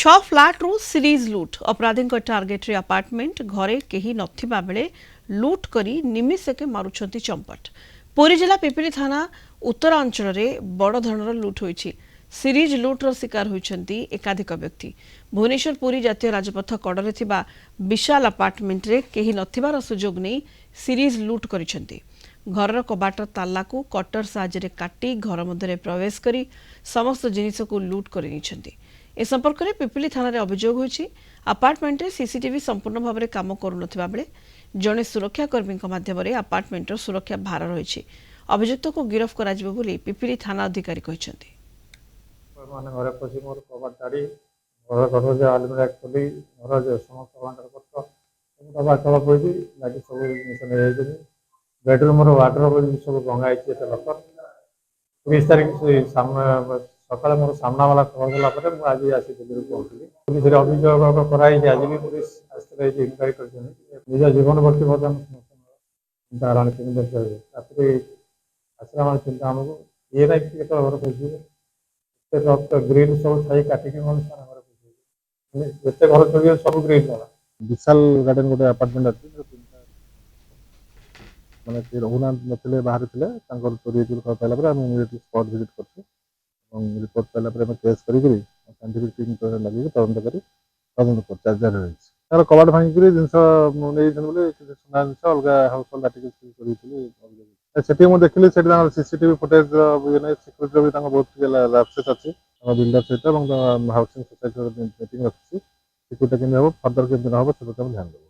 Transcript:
Flat रु series लुट अपराधी टार्गेट रे अपार्टमेंट घरे केही नथिबा बेले लुट करी निमिषके मारुछंती चंपट। पुरी जिला पिपिली थाना उत्तरांचल रे बड़ धरणर लुट होईछि। सीरीज लुट्र शिकार होईछंती एकाधिक व्यक्ति। भुवनेश्वर पुरी जातीय राजपथ कड़रे थिबा विशाल अपार्टमेंट रे केही नथिबार सुजोग नै सीरीज लुट करिछंती। घरर कबाट तालाकू कटर साहाय्य काटी घर मध्य प्रवेश करी समस्त जिनिस को लुट कर ए संपर्क में पिपिली थाना अभियोग होईछि। अपार्टमेंट रे सीसीटीवी संपूर्ण भाव में काम करुनथिबा बेले जड़े सुरक्षाकर्मी माध्यम अपार्टमेंट सुरक्षा भार रही। अभियुक्त को गिरफ्त कराजिबो बोली पिपिली थाना अधिकारी कहिसेंति। माने घरे पसी मोर कबाट ताड़ी घर दरवाजा आलमीरा खोली घर जे समस्त भांडर पत्र कबाट तल पड़ी लागी सब जिनिस नै जाइछन। बेडरूम रो वार्डरोब सब भंगा आइछि एटा लकर 20 तारीख से सामने सकाल मोर सामना वाला खबर देला पर मु आज आसी दिल्ली पहुंचली। पुलिस रे अभियोग कराई जे आज भी पुलिस आस्ते इंक्वायरी करछन। निज जीवन भर्ती बदन दारान के अंदर करे तापरे आश्रम चिंता हमको ये नहीं कि तो घर पसी ते रक्त ग्रीन सब छाई काटी के मन सारा घर पसी जते घर चलिए सब ग्रीन वाला विशाल गार्डन गोटे अपार्टमेंट अछि माने कि रहुना नथिले बाहर थिले तांकर चोरी चोरी पाइला पर हम इमीडिएटली स्पॉट विजिट करछु और रिपोर्ट पाइला पर हम केस करी साइंटिफिक टीम तो लगी तदंत करी तदंत कर चार्जर रही तार कबाट भांगी करी जिंस नै जन बोले सुना जिंस अलगा हाउस होल्ड आर्टिकल करी थिले सेठी मु देखली सेठी तांकर सीसीटीवी फुटेज ये नै सिक्योरिटी भी तांकर बहुत लैप्सेस अछि बिल्डर सहित और हाउसिंग सोसाइटी मीटिंग अछि सिक्योरिटी केन हो फर्दर केन हो से ध्यान देबो।